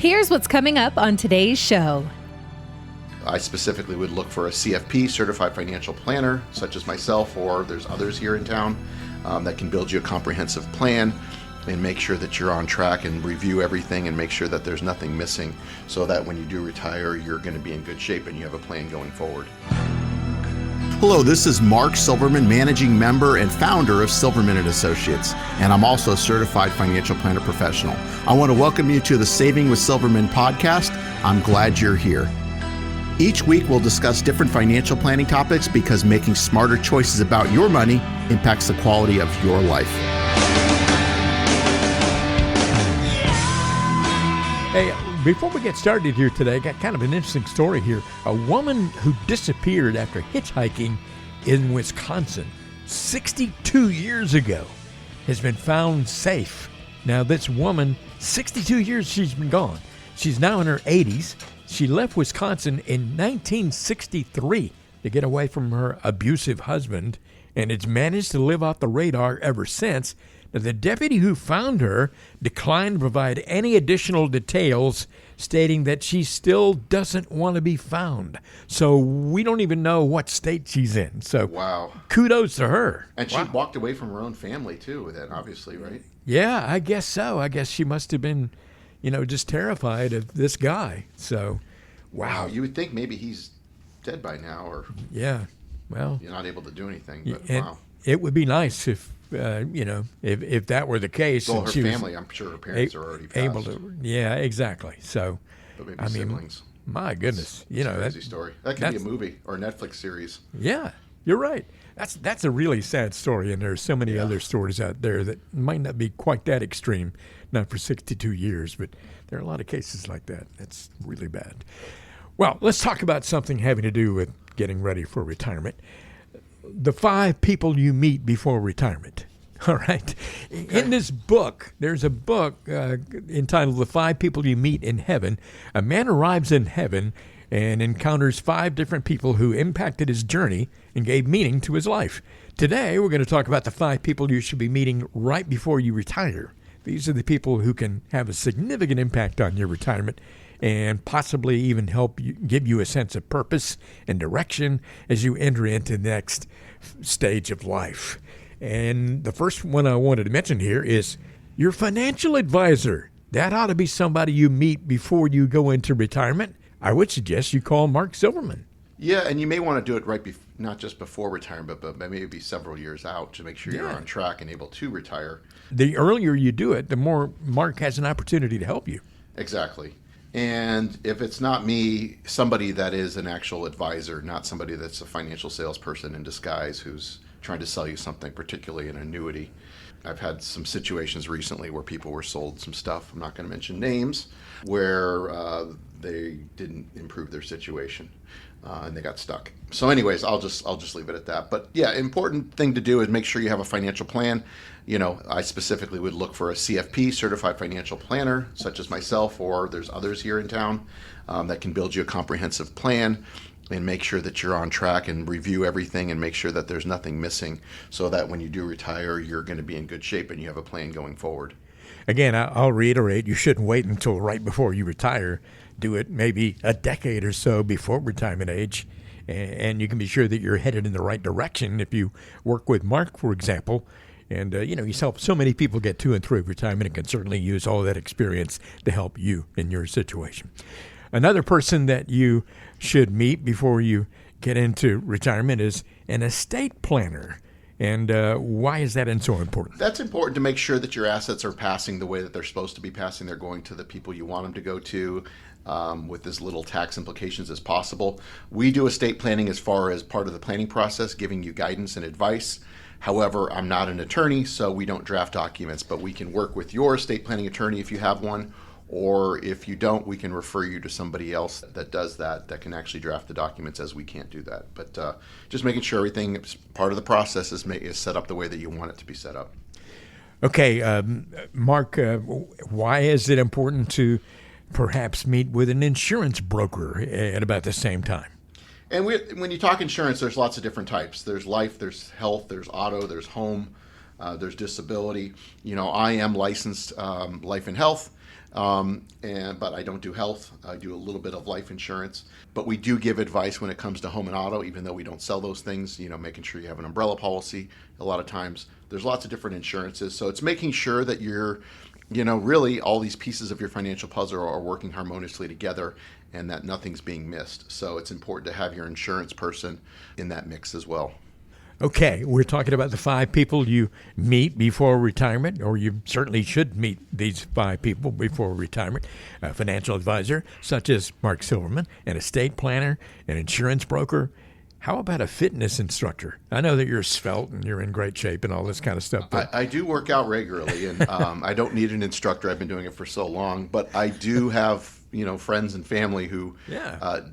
Here's what's coming up on today's show. I specifically would look for a CFP, Certified Financial Planner, such as myself, or there's others here in town that can build you a comprehensive plan and make sure that you're on track and review everything and make sure that there's nothing missing so that when you do retire, you're going to be in good shape and you have a plan going forward. Hello, this is Mark Silverman, managing member and founder of Silverman & Associates, and I'm also a certified financial planner professional. I want to welcome you to the Saving with Silverman podcast. I'm glad you're here. Each week, we'll discuss different financial planning topics because making smarter choices about your money impacts the quality of your life. Hey, before we get started here today, I got kind of an interesting story here. A woman who disappeared after hitchhiking in Wisconsin 62 years ago has been found safe. Now, this woman, 62 years she's been gone. She's now in her 80s. She left Wisconsin in 1963 to get away from her abusive husband, and has managed to live off the radar ever since. Now, the deputy who found her declined to provide any additional details, stating that she still doesn't want to be found. So we don't even know what state she's in. So wow, kudos to her. And she walked away from her own family too, then obviously, right? Yeah, I guess so. I guess she must have been, just terrified of this guy. So, wow. You would think maybe he's dead by now, or yeah, well, you're not able to do anything. But wow, it would be nice if if that were the case. Well, and her she family, I'm sure her parents are already passed. Able to, yeah, exactly. So, but maybe siblings. My goodness, It's a crazy story. That could be a movie or a Netflix series. Yeah, you're right. That's a really sad story, and there are so many other stories out there that might not be quite that extreme, not for 62 years, but there are a lot of cases like that. That's really bad. Well, let's talk about something having to do with getting ready for retirement. The 5 people you meet before retirement. All right. Okay. In this book, there's a book entitled The 5 People You Meet in Heaven. A man arrives in heaven and encounters 5 different people who impacted his journey and gave meaning to his life. Today, we're going to talk about the 5 people you should be meeting right before you retire. These are the people who can have a significant impact on your retirement and possibly even help you, give you a sense of purpose and direction as you enter into the next stage of life. And the first one I wanted to mention here is your financial advisor. That ought to be somebody you meet before you go into retirement. I would suggest you call Mark Silverman. Yeah, and you may want to do it not just before retirement, but maybe several years out to make sure you're on track and able to retire. The earlier you do it, the more Mark has an opportunity to help you. Exactly. And if it's not me, somebody that is an actual advisor, not somebody that's a financial salesperson in disguise who's trying to sell you something, particularly an annuity. I've had some situations recently where people were sold some stuff, I'm not going to mention names, where they didn't improve their situation and they got stuck. So anyways, I'll just leave it at that. But yeah, important thing to do is make sure you have a financial plan. I specifically would look for a CFP, Certified Financial Planner, such as myself, or there's others here in town that can build you a comprehensive plan and make sure that you're on track and review everything and make sure that there's nothing missing so that when you do retire, you're going to be in good shape and you have a plan going forward. Again, I'll reiterate, you shouldn't wait until right before you retire. Do it maybe a decade or so before retirement age, and you can be sure that you're headed in the right direction if you work with Mark, for example. And, he's helped so many people get to and through retirement and can certainly use all that experience to help you in your situation. Another person that you should meet before you get into retirement is an estate planner. And why is that so important? That's important to make sure that your assets are passing the way that they're supposed to be passing. They're going to the people you want them to go to with as little tax implications as possible. We do estate planning as far as part of the planning process, giving you guidance and advice. However, I'm not an attorney, so we don't draft documents, but we can work with your estate planning attorney if you have one, or if you don't, we can refer you to somebody else that does that can actually draft the documents, as we can't do that. But just making sure everything is part of the process is set up the way that you want it to be set up. Okay, Mark, why is it important to perhaps meet with an insurance broker at about the same time? And when you talk insurance, there's lots of different types. There's life, there's health, there's auto, there's home. There's disability. I am licensed life and health, but I don't do health. I do a little bit of life insurance. But we do give advice when it comes to home and auto, even though we don't sell those things, making sure you have an umbrella policy. A lot of times there's lots of different insurances. So it's making sure that you're, really all these pieces of your financial puzzle are working harmoniously together and that nothing's being missed. So it's important to have your insurance person in that mix as well. Okay, we're talking about the 5 people you meet before retirement, or you certainly should meet these 5 people before retirement. A financial advisor, such as Mark Silverman, an estate planner, an insurance broker. How about a fitness instructor? I know that you're svelte and you're in great shape and all this kind of stuff. But I do work out regularly, and I don't need an instructor. I've been doing it for so long. But I do have, friends and family who,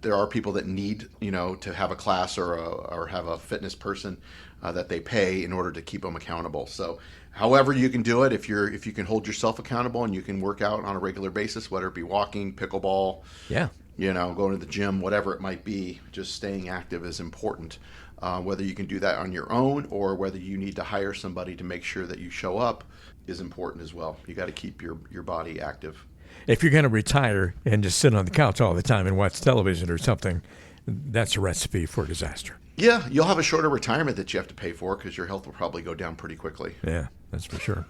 there are people that need, to have a class or have a fitness person that they pay in order to keep them accountable. So however you can do it, if you can hold yourself accountable and you can work out on a regular basis, whether it be walking, pickleball, going to the gym, whatever it might be, just staying active is important. Whether you can do that on your own or whether you need to hire somebody to make sure that you show up is important as well. You got to keep your body active. If you're going to retire and just sit on the couch all the time and watch television or something, that's a recipe for disaster. Yeah, you'll have a shorter retirement that you have to pay for because your health will probably go down pretty quickly. Yeah, that's for sure.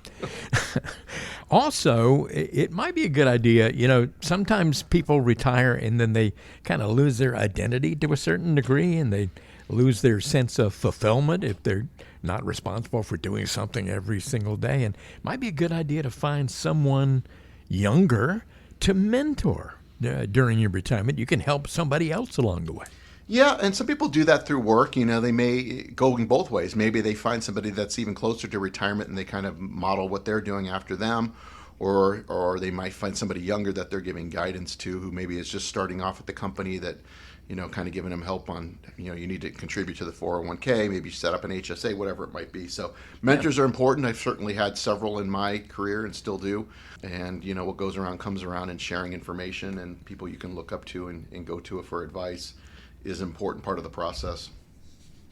Also, it might be a good idea, sometimes people retire and then they kind of lose their identity to a certain degree and they lose their sense of fulfillment if they're not responsible for doing something every single day. And it might be a good idea to find someone younger to mentor during your retirement. You can help somebody else along the way. Yeah, and some people do that through work. They may go in both ways. Maybe they find somebody that's even closer to retirement and they kind of model what they're doing after them, or they might find somebody younger that they're giving guidance to who maybe is just starting off at the company that, kind of giving them help on, you need to contribute to the 401k, maybe set up an HSA, whatever it might be. So mentors are important. I've certainly had several in my career and still do. And, what goes around comes around, and sharing information and people you can look up to and go to for advice is an important part of the process.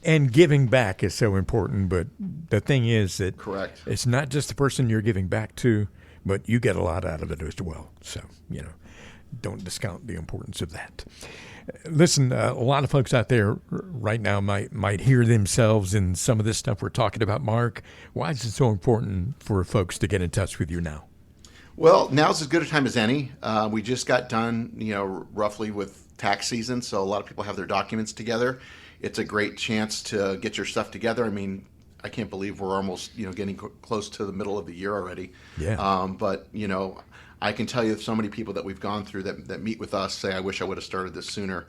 And giving back is so important, but the thing is that Correct. It's not just the person you're giving back to, but you get a lot out of it as well. So, don't discount the importance of that. Listen, a lot of folks out there right now might hear themselves in some of this stuff we're talking about. Mark, why is it so important for folks to get in touch with you now? Well, now's as good a time as any. We just got done, roughly with tax season, so a lot of people have their documents together. It's a great chance to get your stuff together. I mean, I can't believe we're almost, getting close to the middle of the year already. Yeah. But, I can tell you so many people that we've gone through that meet with us say, I wish I would have started this sooner.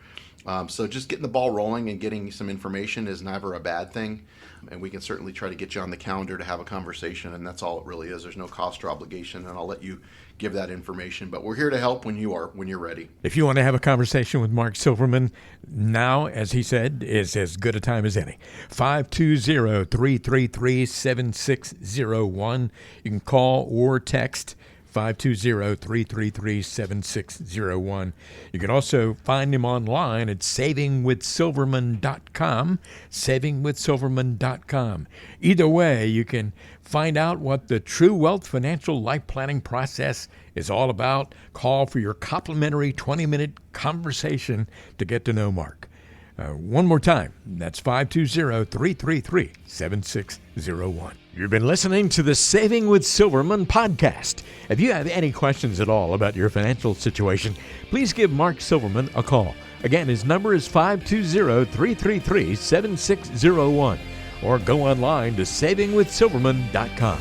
So just getting the ball rolling and getting some information is never a bad thing. And we can certainly try to get you on the calendar to have a conversation. And that's all it really is. There's no cost or obligation. And I'll let you give that information. But we're here to help when you're ready. If you want to have a conversation with Mark Silverman, now, as he said, is as good a time as any. 520-333-7601. You can call or text 520-333-7601. You can also find him online at savingwithsilverman.com, savingwithsilverman.com. Either way, you can find out what the True Wealth Financial Life Planning process is all about. Call for your complimentary 20-minute conversation to get to know Mark. One more time, that's 520-333-7601. You've been listening to the Saving with Silverman podcast. If you have any questions at all about your financial situation, please give Mark Silverman a call. Again, his number is 520-333-7601, or go online to savingwithsilverman.com.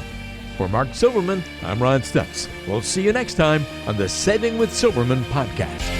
For Mark Silverman, I'm Ron Stutz. We'll see you next time on the Saving with Silverman podcast.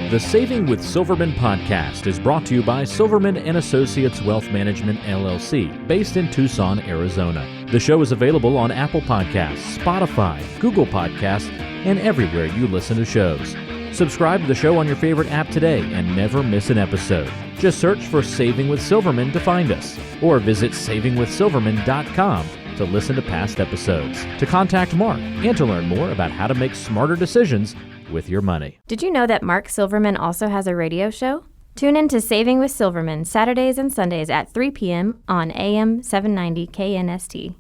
The Saving with Silverman podcast is brought to you by Silverman & Associates Wealth Management, LLC, based in Tucson, Arizona. The show is available on Apple Podcasts, Spotify, Google Podcasts, and everywhere you listen to shows. Subscribe to the show on your favorite app today and never miss an episode. Just search for Saving with Silverman to find us, or visit savingwithsilverman.com to listen to past episodes, to contact Mark, and to learn more about how to make smarter decisions with your money. Did you know that Mark Silverman also has a radio show? Tune in to Saving with Silverman Saturdays and Sundays at 3 p.m. on AM 790 KNST.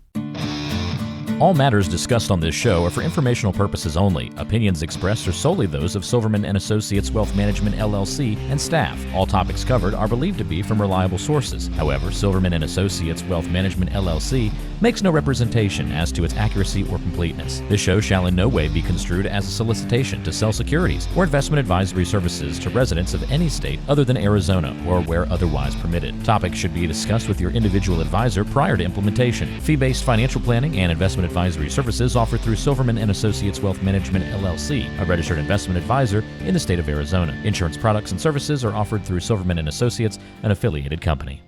All matters discussed on this show are for informational purposes only. Opinions expressed are solely those of Silverman & Associates Wealth Management, LLC and staff. All topics covered are believed to be from reliable sources. However, Silverman & Associates Wealth Management, LLC makes no representation as to its accuracy or completeness. This show shall in no way be construed as a solicitation to sell securities or investment advisory services to residents of any state other than Arizona or where otherwise permitted. Topics should be discussed with your individual advisor prior to implementation. Fee-based financial planning and investment advisory services offered through Silverman & Associates Wealth Management, LLC, a registered investment advisor in the state of Arizona. Insurance products and services are offered through Silverman & Associates, an affiliated company.